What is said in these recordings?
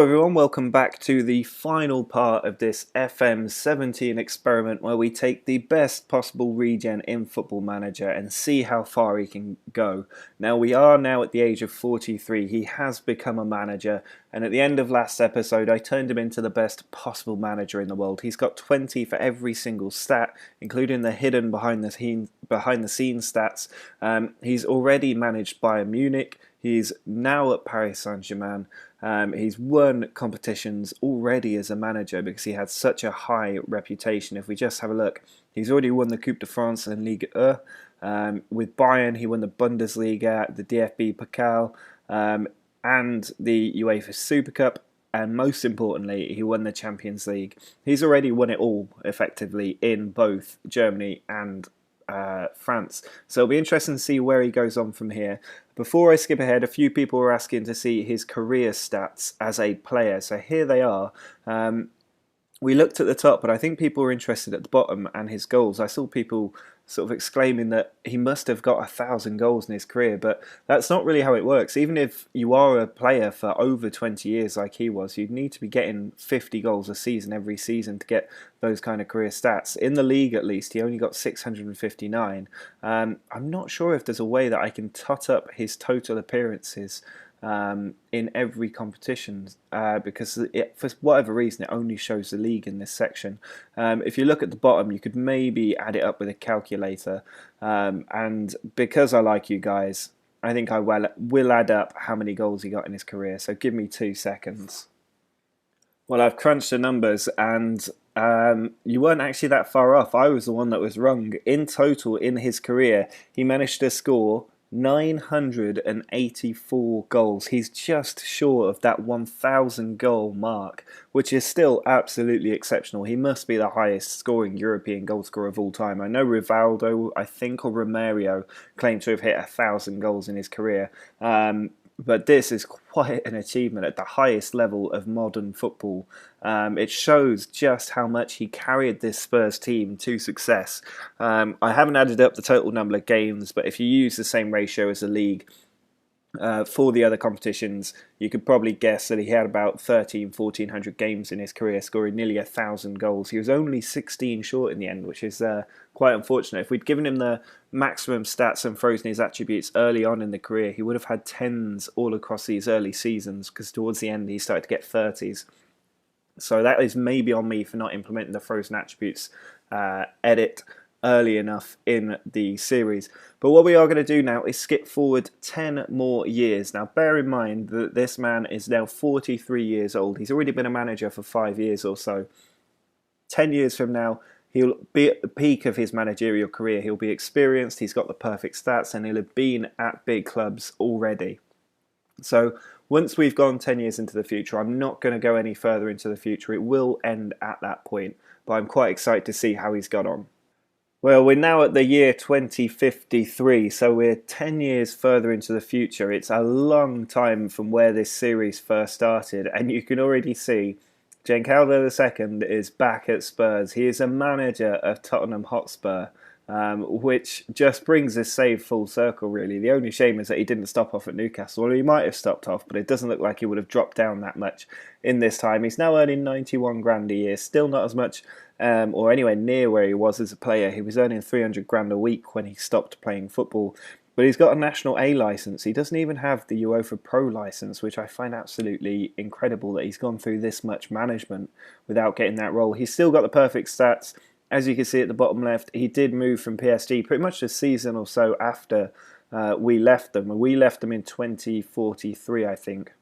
Hello everyone, welcome back to the final part of this FM17 experiment where we take the best possible regen in Football Manager and see how far he can go. Now we are now at the age of 43, he has become a manager, and at the end of last episode I turned him into the best possible manager in the world. He's got 20 for every single stat, including the hidden behind the scenes stats. He's already managed Bayern Munich, he's now at Paris Saint-Germain. He's won competitions already as a manager because he had such a high reputation. If we just have a look, he's already won the Coupe de France and Ligue 1. With Bayern, he won the Bundesliga, the DFB Pokal, and the UEFA Super Cup. And most importantly, he won the Champions League. He's already won it all, effectively, in both Germany and France. So it'll be interesting to see where he goes on from here. Before I skip ahead, a few people were asking to see his career stats as a player. So here they are. We looked at the top, but I think people were interested at the bottom and his goals. I saw people sort of exclaiming that he must have got 1,000 goals in his career, but that's not really how it works. Even if you are a player for over 20 years like he was, you'd need to be getting 50 goals a season every season to get those kind of career stats. In the league, at least, he only got 659. I'm not sure if there's a way that I can tot up his total appearances in every competition because for whatever reason it only shows the league in this section. If you look at the bottom, you could maybe add it up with a calculator, and because I like you guys, I think I will add up how many goals he got in his career, so give me 2 seconds. Well, I've crunched the numbers and you weren't actually that far off. I was the one that was wrong. In total, in his career, he managed to score 984 goals. He's just short of that 1,000 goal mark, which is still absolutely exceptional. He must be the highest scoring European goal scorer of all time. I know Rivaldo, I think, or Romario claimed to have hit 1,000 goals in his career. But this is quite an achievement at the highest level of modern football. It shows just how much he carried this Spurs team to success. I haven't added up the total number of games, but if you use the same ratio as the league, for the other competitions, you could probably guess that he had about 1,400 games in his career, scoring nearly 1,000 goals. He was only 16 short in the end, which is quite unfortunate. If we'd given him the maximum stats and frozen his attributes early on in the career, he would have had 10s all across these early seasons, because towards the end he started to get 30s. So that is maybe on me for not implementing the frozen attributes edit early enough in the series. But what we are going to do now is skip forward 10 more years. Now bear in mind that this man is now 43 years old. He's already been a manager for 5 years or so. 10 years from now, he'll be at the peak of his managerial career. He'll be experienced, he's got the perfect stats, and he'll have been at big clubs already. So once we've gone 10 years into the future, I'm not going to go any further into the future. It will end at that point, but I'm quite excited to see how he's got on. Well, we're now at the year 2053, so we're 10 years further into the future. It's a long time from where this series first started, and you can already see Giancarlo II is back at Spurs. He is a manager of Tottenham Hotspur, which just brings this save full circle, really. The only shame is that he didn't stop off at Newcastle. Well, he might have stopped off, but it doesn't look like he would have dropped down that much in this time. He's now earning 91 grand a year, still not as much or anywhere near where he was as a player. He was earning 300 grand a week when he stopped playing football. But he's got a National A licence. He doesn't even have the UEFA Pro licence, which I find absolutely incredible that he's gone through this much management without getting that role. He's still got the perfect stats. As you can see at the bottom left, he did move from PSG pretty much a season or so after we left them. We left them in 2043, I think.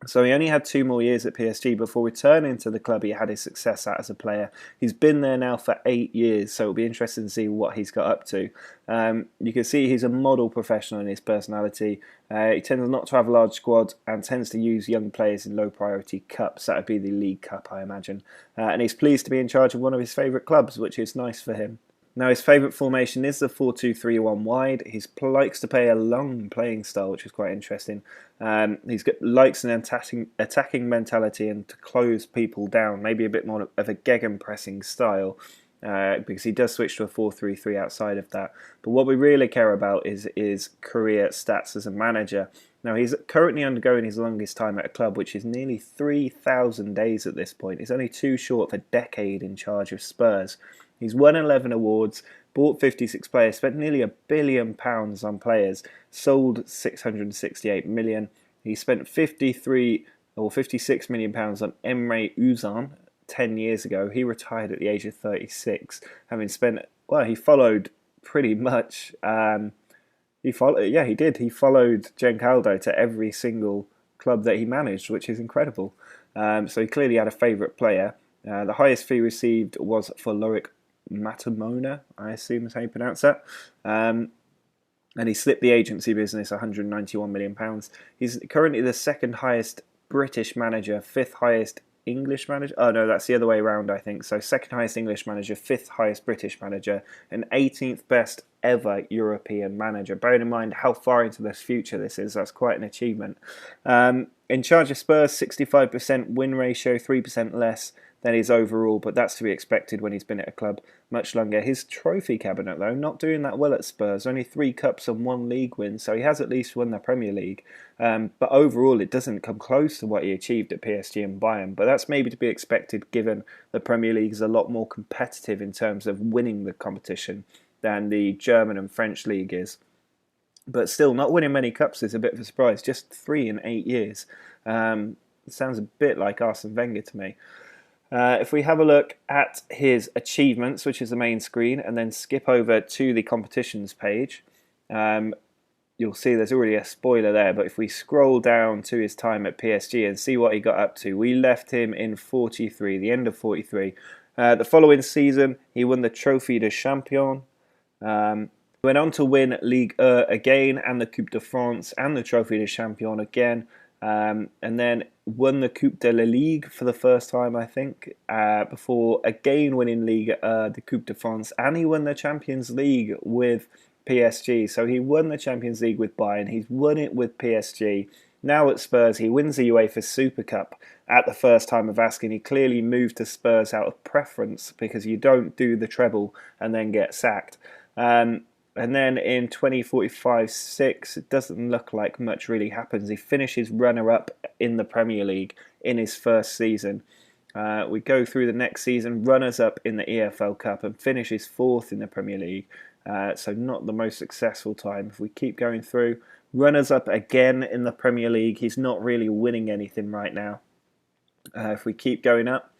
So he only had 2 more years at PSG before returning to the club he had his success at as a player. He's been there now for 8 years, so it'll be interesting to see what he's got up to. You can see he's a model professional in his personality. He tends not to have a large squad and tends to use young players in low priority cups. That would be the League Cup, I imagine. And he's pleased to be in charge of one of his favourite clubs, which is nice for him. Now his favourite formation is the 4-2-3-1 wide. He likes to play a long playing style, which is quite interesting. He likes an attacking mentality and to close people down, maybe a bit more of a gegenpressing style. Because he does switch to a 4-3-3 outside of that. But what we really care about is career stats as a manager. Now, he's currently undergoing his longest time at a club, which is nearly 3,000 days at this point. He's only too short of a decade in charge of Spurs. He's won 11 awards, bought 56 players, spent nearly £1 billion on players, sold 668 million. He spent 53 or £56 million on Emre Uzan 10 years ago. He retired at the age of 36, having spent, well, he followed pretty much. He did. He followed Giancarlo to every single club that he managed, which is incredible. So he clearly had a favourite player. The highest fee received was for Loic Matamona, I assume is how you pronounce that. And he slipped the agency business £191 million. He's currently the second highest British manager, fifth highest English manager. Oh no, that's the other way around, I think. So second highest English manager, fifth highest British manager, and 18th best ever European manager. Bearing in mind how far into this future this is, that's quite an achievement. In charge of Spurs, 65% win ratio, 3% less than his overall, but that's to be expected when he's been at a club much longer. His trophy cabinet, though, not doing that well at Spurs. Only 3 cups and 1 league win, so he has at least won the Premier League. But overall, it doesn't come close to what he achieved at PSG and Bayern. But that's maybe to be expected, given the Premier League is a lot more competitive in terms of winning the competition than the German and French league is. But still, not winning many cups is a bit of a surprise. Just 3 in 8 years. It sounds a bit like Arsene Wenger to me. If we have a look at his achievements, which is the main screen, and then skip over to the competitions page, you'll see there's already a spoiler there. But if we scroll down to his time at PSG and see what he got up to, we left him in 43, the end of 43. The following season, he won the Trophée de Champion. Went on to win Ligue 1 again, and the Coupe de France, and the Trophée de Champion again. And then won the Coupe de la Ligue for the first time, I think, before again winning Ligue the Coupe de France, and he won the Champions League with PSG. So he won the Champions League with Bayern, he's won it with PSG. Now at Spurs, he wins the UEFA Super Cup at the first time of asking. He clearly moved to Spurs out of preference, because you don't do the treble and then get sacked. And then in 2045-6, it doesn't look like much really happens. He finishes runner-up in the Premier League in his first season. We go through the next season, runners-up in the EFL Cup, and finishes 4th in the Premier League. So not the most successful time. If we keep going through, runners-up again in the Premier League. He's not really winning anything right now. If we keep going up,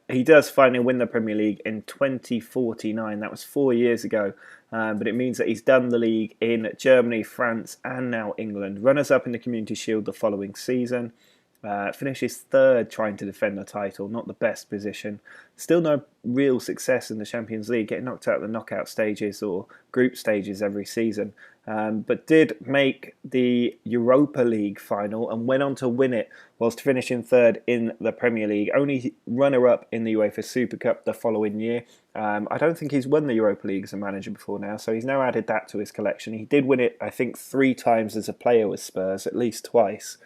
he does finally win the Premier League in 2049. That was 4 years ago. But it means that he's done the league in Germany, France, and now England. Runners-up in the Community Shield the following season. Finishes 3rd trying to defend the title. Not the best position. Still no real success in the Champions League. Getting knocked out of the knockout stages or group stages every season. But did make the Europa League final and went on to win it, whilst finishing 3rd in the Premier League. Only runner-up in the UEFA Super Cup the following year. I don't think he's won the Europa League as a manager before now, so he's now added that to his collection. He did win it, I think, 3 times as a player with Spurs, at least twice.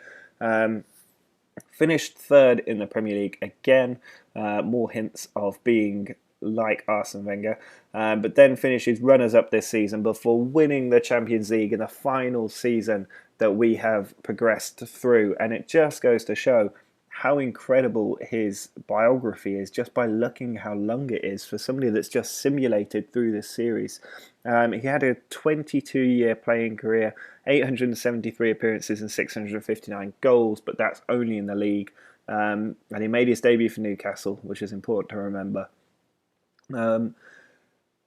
Finished 3rd in the Premier League again. More hints of being like Arsene Wenger. But then finishes runners-up this season before winning the Champions League in the final season that we have progressed through. And it just goes to show how incredible his biography is, just by looking how long it is for somebody that's just simulated through this series. He had a 22-year playing career, 873 appearances and 659 goals, but that's only in the league. And he made his debut for Newcastle, which is important to remember.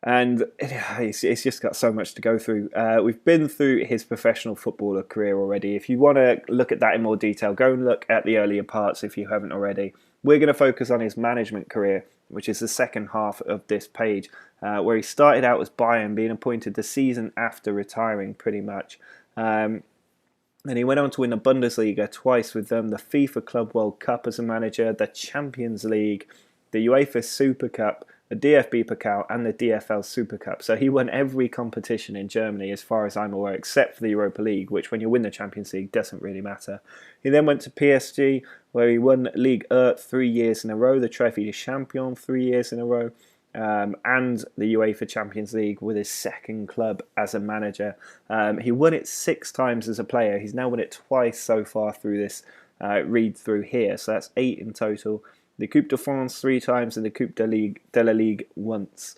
And it's just got so much to go through. We've been through his professional footballer career already. If you want to look at that in more detail, go and look at the earlier parts if you haven't already. We're going to focus on his management career, which is the second half of this page, where he started out as Bayern, being appointed the season after retiring pretty much. And he went on to win the Bundesliga twice with them, the FIFA Club World Cup as a manager, the Champions League, the UEFA Super Cup, the DFB Pokal, and the DFL Super Cup. So he won every competition in Germany as far as I'm aware, except for the Europa League, which when you win the Champions League doesn't really matter. He then went to PSG, where he won Ligue 1 3 years in a row, the Trophée de Champion 3 years in a row. and the UEFA Champions League with his second club as a manager. He won it 6 times as a player. He's now won it twice so far through this read through here, so that's 8 in total. The Coupe de France 3 times and the Coupe de la Ligue once.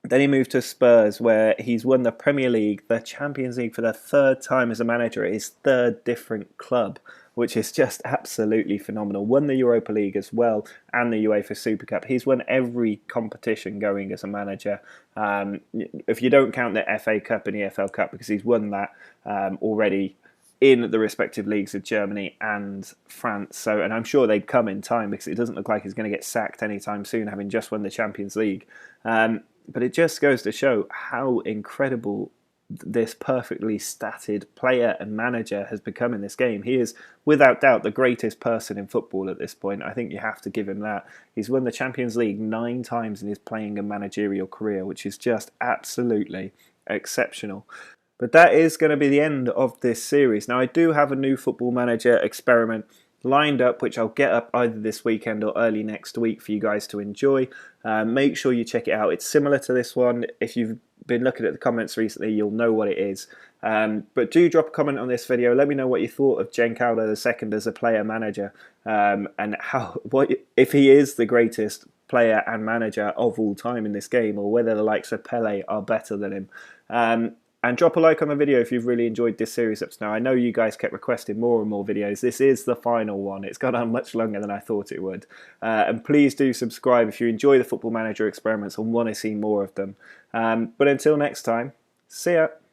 Then he moved to Spurs, where he's won the Premier League, the Champions League for the 3rd time as a manager at his 3rd different club, which is just absolutely phenomenal. Won the Europa League as well and the UEFA Super Cup. He's won every competition going as a manager. If you don't count the FA Cup and EFL Cup, because he's won that already in the respective leagues of Germany and France. So, and I'm sure they'd come in time, because it doesn't look like he's going to get sacked anytime soon, having just won the Champions League. But it just goes to show how incredible this perfectly statted player and manager has become in this game. He is, without doubt, the greatest person in football at this point. I think you have to give him that. He's won the Champions League 9 times in his playing and managerial career, which is just absolutely exceptional. But that is going to be the end of this series. Now, I do have a new Football Manager experiment lined up, which I'll get up either this weekend or early next week for you guys to enjoy. Make sure you check it out. It's similar to this one. If you've been looking at the comments recently, you'll know what it is. But do drop a comment on this video. Let me know what you thought of Giancarlo II as a player manager, and if he is the greatest player and manager of all time in this game, or whether the likes of Pele are better than him. And drop a like on the video if you've really enjoyed this series up to now. I know you guys kept requesting more and more videos. This is the final one. It's gone on much longer than I thought it would. And please do subscribe if you enjoy the Football Manager experiments and want to see more of them. But until next time, see ya.